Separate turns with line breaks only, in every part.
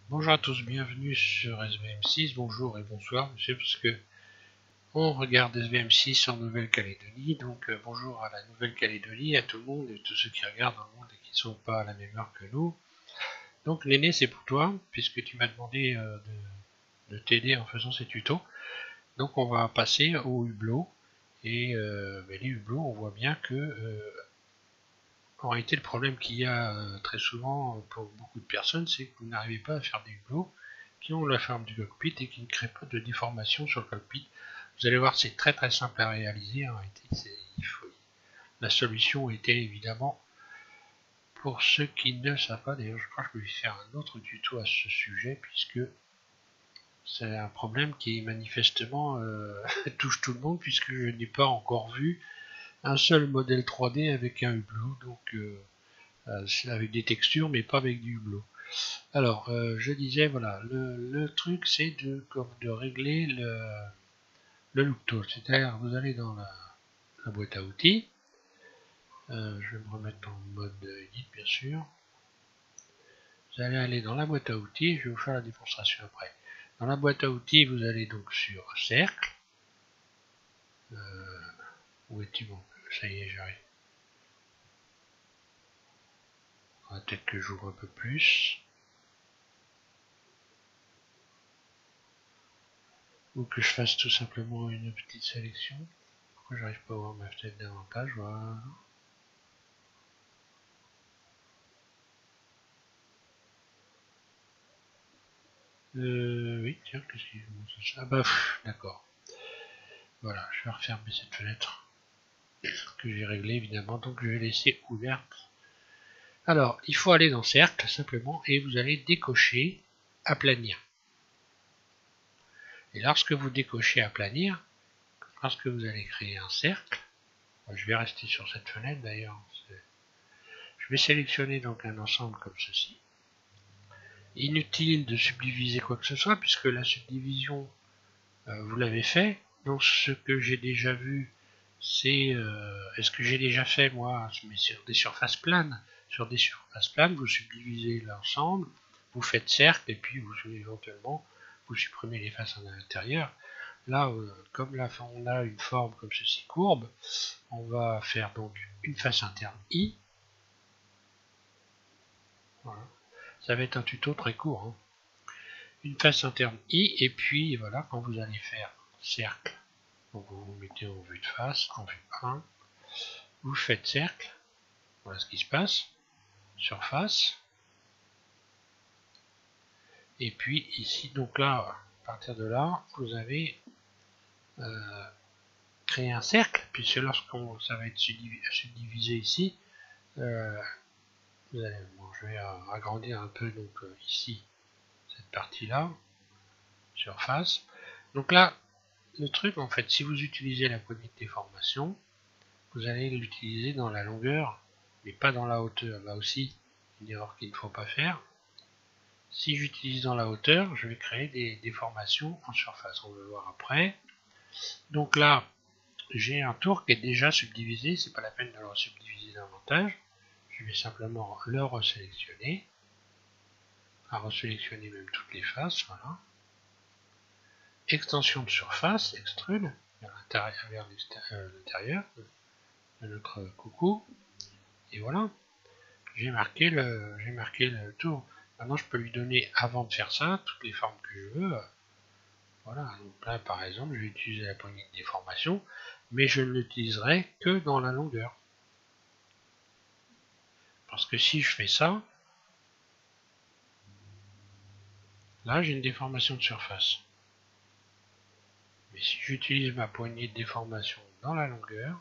Bonjour à tous, bienvenue sur SVM6, bonjour et bonsoir monsieur, parce que on regarde SVM6 en Nouvelle-Calédonie, donc bonjour à la Nouvelle-Calédonie, à tout le monde et tous ceux qui regardent dans le monde et qui ne sont pas à la même heure que nous. Donc Néné, c'est pour toi, puisque tu m'as demandé de t'aider en faisant ces tutos. Donc on va passer au hublot, et les hublots, on voit bien que en réalité le problème qu'il y a très souvent pour beaucoup de personnes, c'est que vous n'arrivez pas à faire des hublots qui ont la forme du cockpit et qui ne créent pas de déformation sur le cockpit. Vous allez voir, c'est très très simple à réaliser. En réalité, la solution était évidemment, pour ceux qui ne savent pas, d'ailleurs je crois que je vais faire un autre tuto à ce sujet, puisque c'est un problème qui manifestement touche tout le monde, puisque je n'ai pas encore vu un seul modèle 3D avec un hublot, donc avec des textures mais pas avec du hublot. Alors je disais, voilà, le truc c'est de régler le look tool, c'est-à-dire vous allez dans la boîte à outils, je vais me remettre en mode edit bien sûr, vous allez aller dans la boîte à outils, je vais vous faire la démonstration après. Dans la boîte à outils, vous allez donc sur cercle, où est-il? Bon, ça y est, j'arrive. Peut-être que j'ouvre un peu plus, ou que je fasse tout simplement une petite sélection. Pourquoi j'arrive pas à voir ma fenêtre davantage? Voilà. Oui, tiens, qu'est-ce qu'il montre ça? Ah bah, d'accord. Voilà, je vais refermer cette fenêtre que j'ai réglée évidemment, donc je vais laisser ouverte. Alors, il faut aller dans Cercle simplement et vous allez décocher Aplanir. Et lorsque vous décochez Aplanir, lorsque vous allez créer un cercle, je vais rester sur cette fenêtre d'ailleurs, je vais sélectionner donc un ensemble comme ceci. Inutile de subdiviser quoi que ce soit puisque la subdivision, vous l'avez fait. Donc ce que j'ai déjà vu, c'est est-ce que j'ai déjà fait moi, mais sur des surfaces planes. Sur des surfaces planes, vous subdivisez l'ensemble, vous faites cercle et puis vous éventuellement vous supprimez les faces à l'intérieur. Là, comme là on a une forme comme ceci courbe, on va faire donc une face interne I. Voilà. Ça va être un tuto très court. Hein. Une face interne I et puis voilà, quand vous allez faire cercle, donc vous vous mettez en vue de face, en vue 1, vous faites cercle, voilà ce qui se passe, surface, et puis ici, donc là, à partir de là, vous avez créé un cercle, puisque lorsqu'on ça va être subdivisé ici, vous allez, bon, je vais agrandir un peu donc ici, cette partie-là, surface. Donc là, le truc en fait, si vous utilisez la poignée de déformation, vous allez l'utiliser dans la longueur, mais pas dans la hauteur. Là aussi, une erreur qu'il ne faut pas faire. Si j'utilise dans la hauteur, je vais créer des déformations en surface. On va le voir après. Donc là, j'ai un tour qui est déjà subdivisé. C'est pas la peine de le subdiviser davantage. Je vais simplement le resélectionner. À resélectionner même toutes les faces. Voilà. Extension de surface, extrude vers l'intérieur de notre coucou. Et voilà. J'ai marqué le tour. Maintenant, je peux lui donner, avant de faire ça, toutes les formes que je veux. Voilà, donc là, par exemple, je vais utiliser la poignée de déformation, mais je ne l'utiliserai que dans la longueur. Parce que si je fais ça, là, j'ai une déformation de surface. Mais si j'utilise ma poignée de déformation dans la longueur,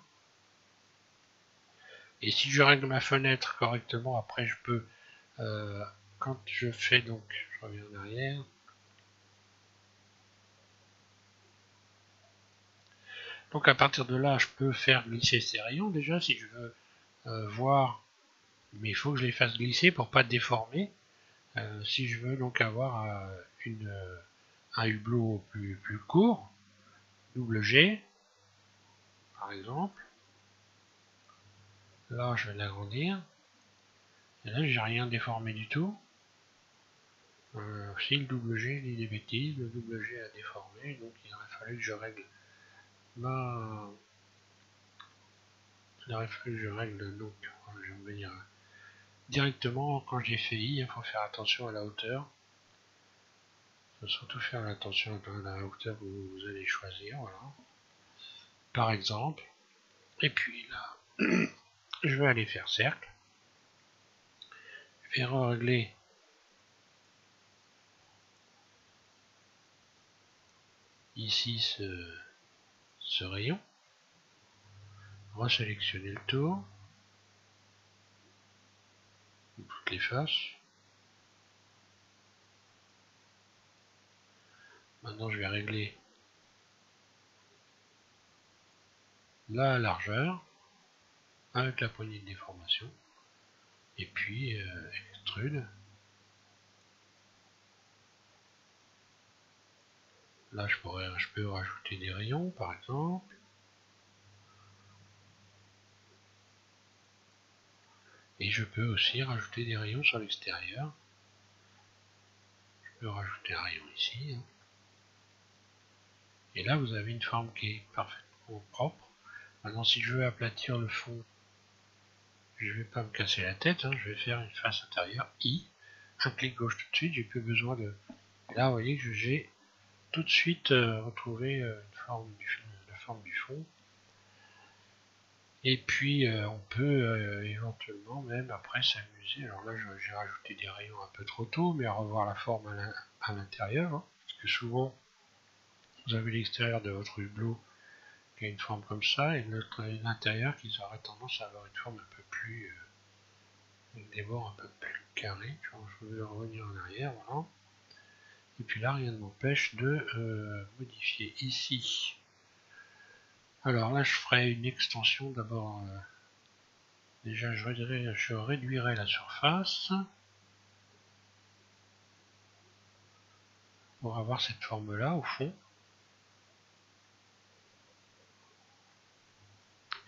et si je règle ma fenêtre correctement, après, je peux, quand je fais donc, je reviens en arrière, donc à partir de là, je peux faire glisser ces rayons déjà si je veux voir, mais il faut que je les fasse glisser pour pas déformer. Si je veux donc avoir un hublot plus court, double G par exemple, là je vais l'agrandir, et là j'ai rien déformé du tout. Si le double G dit des bêtises, le double G a déformé, donc il aurait fallu que je règle ma... Il aurait fallu que je règle, donc je vais venir directement quand j'ai fait I, il faut faire attention à la hauteur. Il faut surtout faire attention à la hauteur que vous allez choisir, voilà. Par exemple, et puis là, je vais aller faire cercle. Je vais régler ici ce rayon, resélectionner le tour, toutes les faces. Maintenant je vais régler la largeur avec la poignée de déformation et puis extrude. Là je peux rajouter des rayons par exemple. Et je peux aussi rajouter des rayons sur l'extérieur. Je peux rajouter un rayon ici. Et là, vous avez une forme qui est parfaitement propre. Maintenant, si je veux aplatir le fond, je ne vais pas me casser la tête. Je vais faire une face intérieure, I. Un clic gauche tout de suite, j'ai plus besoin de... Là, vous voyez que j'ai tout de suite retrouvé la forme du fond. Et puis, on peut éventuellement même après s'amuser. Alors là, j'ai rajouté des rayons un peu trop tôt, mais à revoir la forme à l'intérieur. Parce que souvent, vous avez l'extérieur de votre hublot qui a une forme comme ça, et l'intérieur qui aurait tendance à avoir une forme un peu plus... avec des bords un peu plus carrés. Je vais revenir en arrière, voilà. Et puis là, rien ne m'empêche de modifier ici. Alors là, je ferai une extension d'abord. Déjà, je réduirai la surface pour avoir cette forme-là au fond.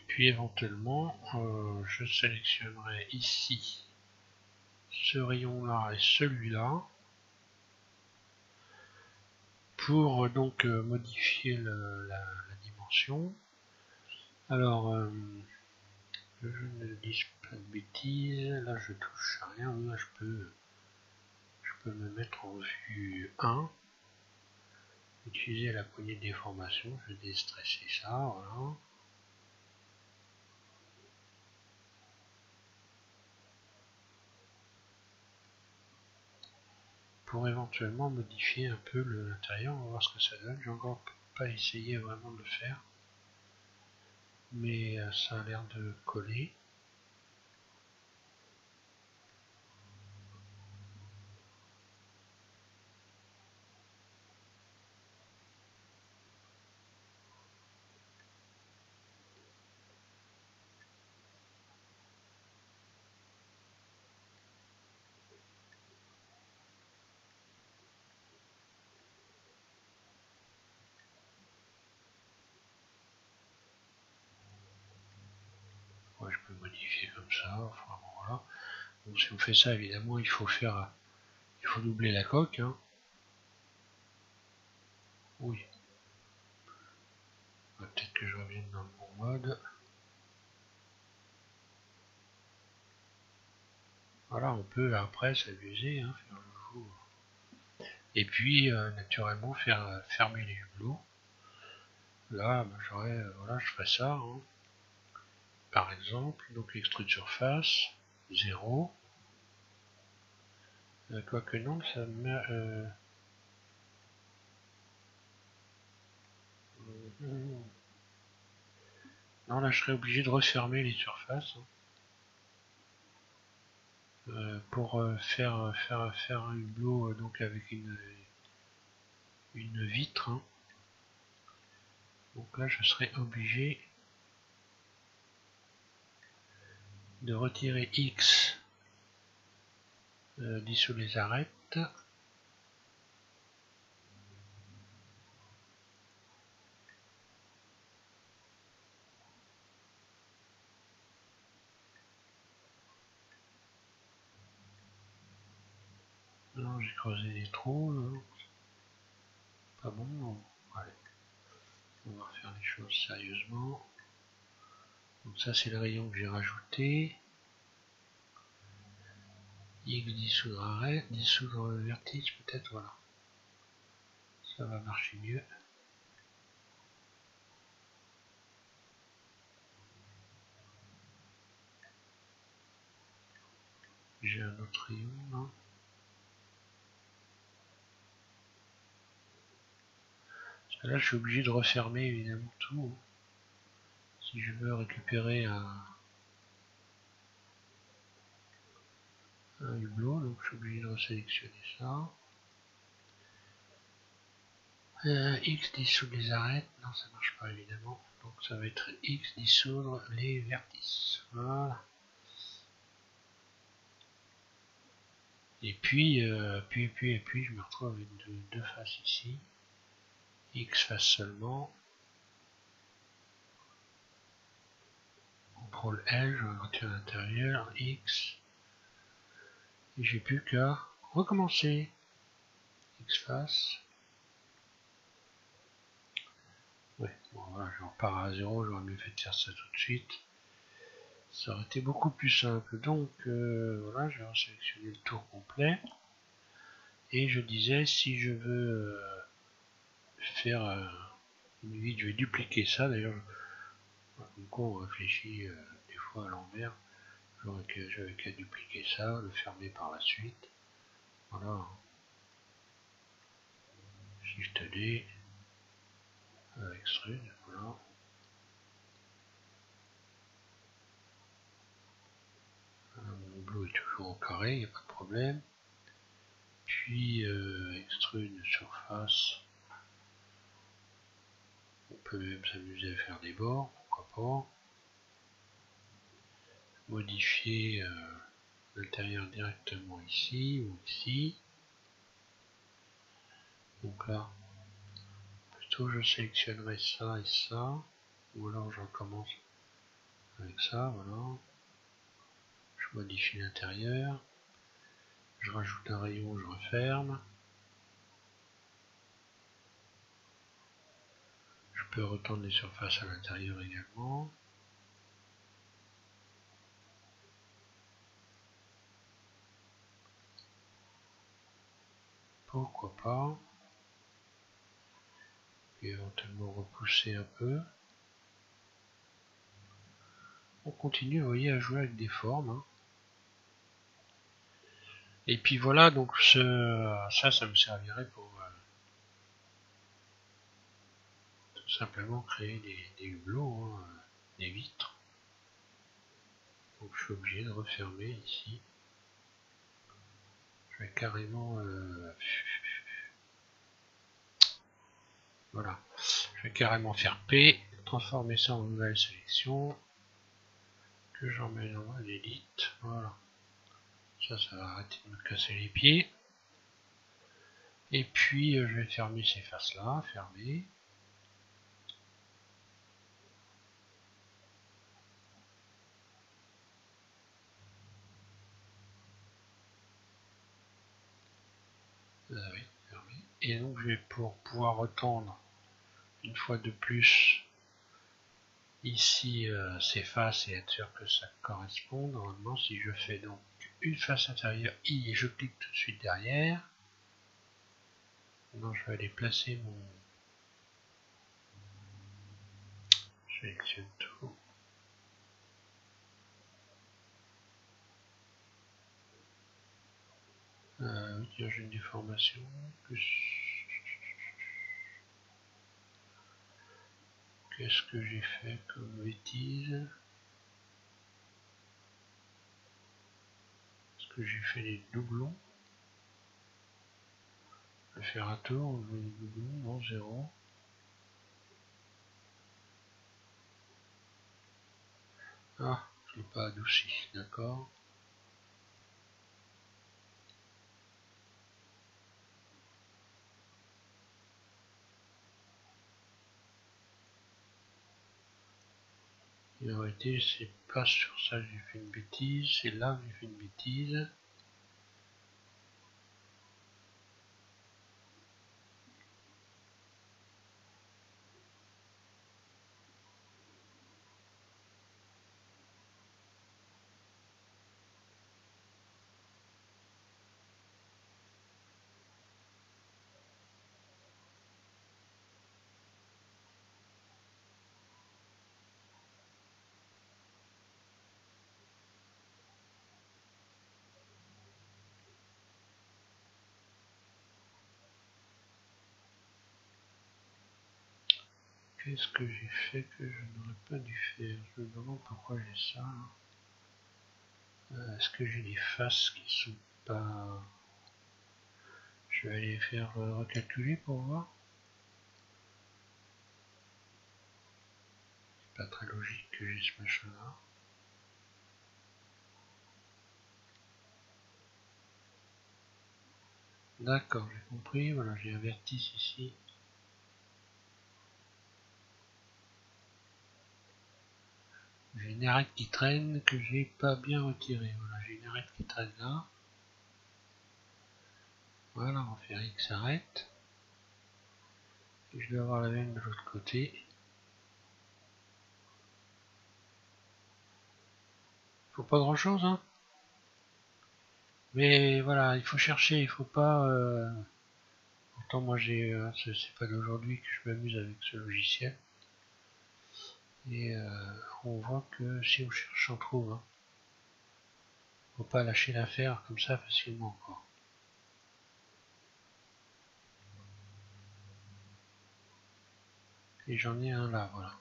Puis éventuellement, je sélectionnerai ici ce rayon-là et celui-là pour donc modifier la dimension. Alors, je ne dis pas de bêtises, là je touche à rien, là je peux me mettre en vue 1, utiliser la poignée de déformation, je vais déstresser ça, voilà. Pour éventuellement modifier un peu l'intérieur, on va voir ce que ça donne. J'ai encore pas essayé vraiment de le faire, mais ça a l'air de coller. Ouais, je peux modifier comme ça, enfin bon, voilà. Donc, si on fait ça, évidemment, il faut doubler la coque. Oui. Peut-être que je revienne dans le bon mode. Voilà, on peut après s'amuser, faire le jour. Et puis, naturellement, faire fermer les hublots. Là, voilà, je ferai ça. Par exemple, donc extrude surface, 0. Quoique non, ça me... non, là, je serais obligé de refermer les surfaces. Pour faire un hublot donc avec une vitre. Donc là, je serais obligé de retirer X dissous les arêtes. Non, j'ai creuser des trous, là. Pas bon, non. Allez. On va refaire les choses sérieusement. Donc ça c'est le rayon que j'ai rajouté. X dissoudre arrêt, dissoudre le vertige peut-être, voilà. Ça va marcher mieux. J'ai un autre rayon là. Parce que là je suis obligé de refermer évidemment tout. Si je veux récupérer un hublot, donc je suis obligé de resélectionner ça. X dissoudre les arêtes, non ça marche pas évidemment. Donc ça va être X dissoudre les vertices. Voilà. Et puis, puis je me retrouve avec deux faces ici. X face seulement. CTRL L, je vais retirer l'intérieur, X. Et j'ai plus qu'à recommencer. X face. Ouais, bon voilà, je repars à 0, j'aurais mieux fait de faire ça tout de suite. Ça aurait été beaucoup plus simple. Donc voilà, je vais sélectionner le tour complet. Et je disais, si je veux faire une vide, je vais dupliquer ça. D'ailleurs, du coup, on réfléchit des fois à l'envers. J'avais qu'à dupliquer ça, le fermer par la suite. Voilà. Shift D. Extrude, voilà. Mon bleu est toujours au carré, il n'y a pas de problème. Puis extrude surface. On peut même s'amuser à faire des bords, pourquoi pas. Modifier l'intérieur directement ici ou ici. Donc là, plutôt je sélectionnerai ça et ça. Ou alors je recommence avec ça, voilà. Je modifie l'intérieur. Je rajoute un rayon, je referme. Je peux retendre les surfaces à l'intérieur également. Pourquoi pas. Puis éventuellement repousser un peu. On continue, vous voyez, à jouer avec des formes. Hein. Et puis voilà, donc ça me servirait pour tout simplement créer des hublots, hein, des vitres. Donc je suis obligé de refermer ici. Je vais carrément voilà. Je vais carrément faire P, transformer ça en nouvelle sélection, que j'emmène en mode Edit. Voilà. Ça va arrêter de me casser les pieds. Et puis je vais fermer ces faces là, fermer. Oui, fermé. Et donc je vais pour pouvoir retendre une fois de plus ici ces faces et être sûr que ça correspond. Normalement, si je fais donc une face intérieure I et je clique tout de suite derrière, maintenant je vais aller placer mon. Je sélectionne tout. Oui, j'ai une déformation. Plus. Qu'est-ce que j'ai fait comme bêtise? Est-ce que j'ai fait des doublons? Je vais faire un tour, je vais des doublons, non, 0. Ah, je ne l'ai pas adouci, d'accord. Et en réalité, c'est pas sur ça que j'ai fait une bêtise, c'est là que j'ai fait une bêtise. Qu'est-ce que j'ai fait que je n'aurais pas dû faire? Je me demande pourquoi j'ai ça. Est-ce que j'ai des faces qui sont pas... Je vais aller faire recalculer pour voir. C'est pas très logique que j'ai ce machin là. D'accord, j'ai compris. Voilà, j'ai un vertice ici. J'ai une arête qui traîne que j'ai pas bien retirée. Voilà, j'ai une arête qui traîne là. Voilà, on va faire X arrête. Et je vais avoir la même de l'autre côté. Faut pas grand chose, hein. Mais voilà, il faut chercher, il faut pas... Pourtant moi j'ai... c'est pas d'aujourd'hui que je m'amuse avec ce logiciel. Et on voit que si on cherche, on trouve. Hein. Faut pas lâcher l'affaire comme ça facilement, quoi. Et j'en ai un là, voilà.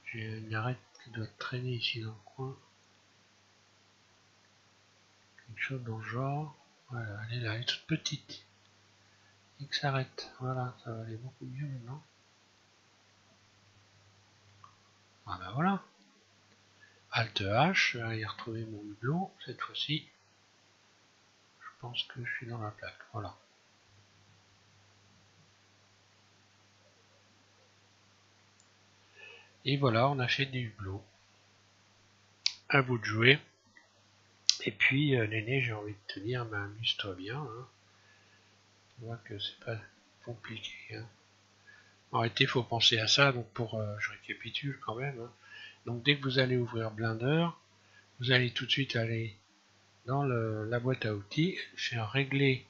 J'ai une arête qui doit traîner ici dans le coin. Quelque chose dans le genre. Voilà, elle est là, elle est toute petite. X arrête. Voilà, ça va aller beaucoup mieux maintenant. Ah ben voilà. Alt H, je vais aller retrouver mon hublot. Cette fois-ci, je pense que je suis dans la plaque. Voilà. Et voilà, on a fait des hublots. À vous de jouer. Et puis, l'aîné, j'ai envie de te dire, ben, amuse-toi bien. Hein. On voit que c'est pas compliqué. Hein. En réalité, il faut penser à ça. Donc, je récapitule quand même. Hein. Donc, dès que vous allez ouvrir Blender, vous allez tout de suite aller dans la boîte à outils, faire régler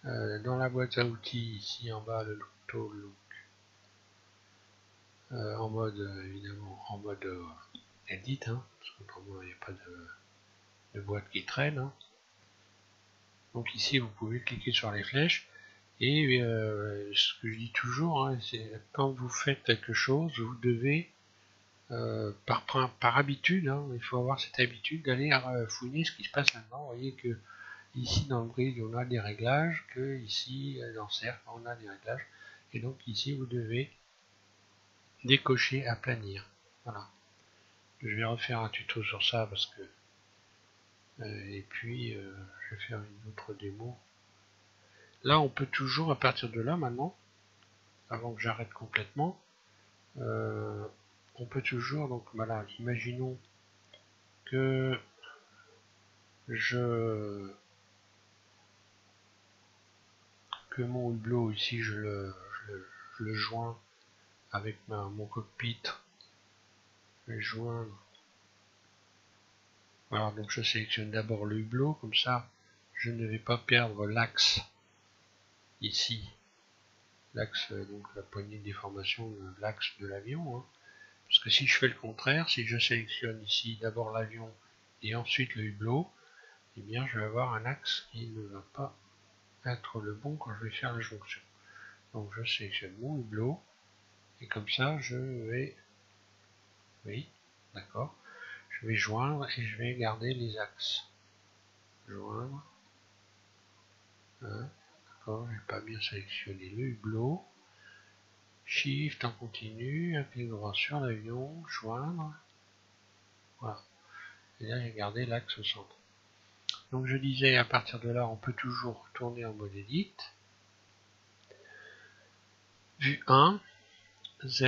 dans la boîte à outils, ici en bas, le Auto Look, en mode, évidemment, en mode edit, hein, parce que pour moi, il n'y a pas de boîte qui traîne. Hein. Donc ici, vous pouvez cliquer sur les flèches. Et ce que je dis toujours, hein, c'est quand vous faites quelque chose, vous devez, par habitude, hein, il faut avoir cette habitude d'aller fouiner ce qui se passe maintenant. Vous voyez que ici dans le grid, on a des réglages, que ici dans le cercle, on a des réglages. Et donc ici, vous devez décocher aplanir. Voilà. Je vais refaire un tuto sur ça parce que et puis je vais faire une autre démo. Là, on peut toujours, à partir de là maintenant, avant que j'arrête complètement, on peut toujours, donc voilà, imaginons que mon hublot ici, je le joins avec mon cockpit. Je vais joindre. Voilà, donc je sélectionne d'abord le hublot, comme ça, je ne vais pas perdre l'axe ici. L'axe, donc la poignée de déformation, l'axe de l'avion. Hein. Parce que si je fais le contraire, si je sélectionne ici d'abord l'avion et ensuite le hublot, eh bien je vais avoir un axe qui ne va pas être le bon quand je vais faire la jonction. Donc je sélectionne mon hublot et comme ça je vais, oui, d'accord, je vais joindre et je vais garder les axes. Joindre, hein, d'accord, j'ai pas bien sélectionné le hublot. Shift en continu, appuyez droit sur l'avion, joindre, voilà. Et là j'ai gardé l'axe au centre. Donc je disais, à partir de là, on peut toujours retourner en mode edit. Vue 1, Z,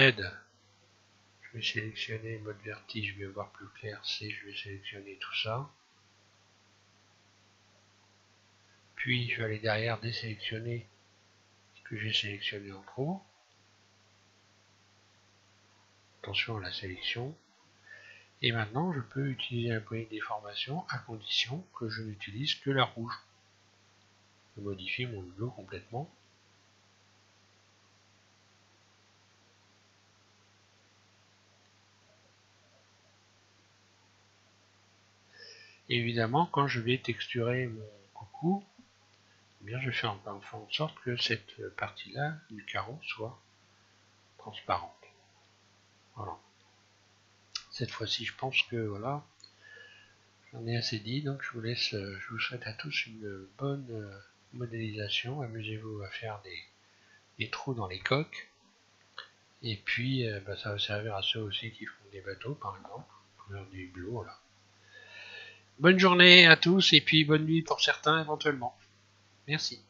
je vais sélectionner mode vertige, je vais voir plus clair, C, je vais sélectionner tout ça. Puis je vais aller derrière désélectionner ce que j'ai sélectionné en trop. Attention à la sélection. Et maintenant, je peux utiliser la poignée de déformation à condition que je n'utilise que la rouge. Je modifie mon hublot complètement. Et évidemment, quand je vais texturer mon coucou, eh bien, je fais en sorte que cette partie-là du carreau soit transparente. Voilà. Cette fois-ci, je pense que voilà, j'en ai assez dit, donc je vous laisse, je vous souhaite à tous une bonne modélisation. Amusez-vous à faire des trous dans les coques. Et puis, ça va servir à ceux aussi qui font des bateaux, par exemple, couleur du bleu, là. Bonne journée à tous, et puis bonne nuit pour certains, éventuellement. Merci.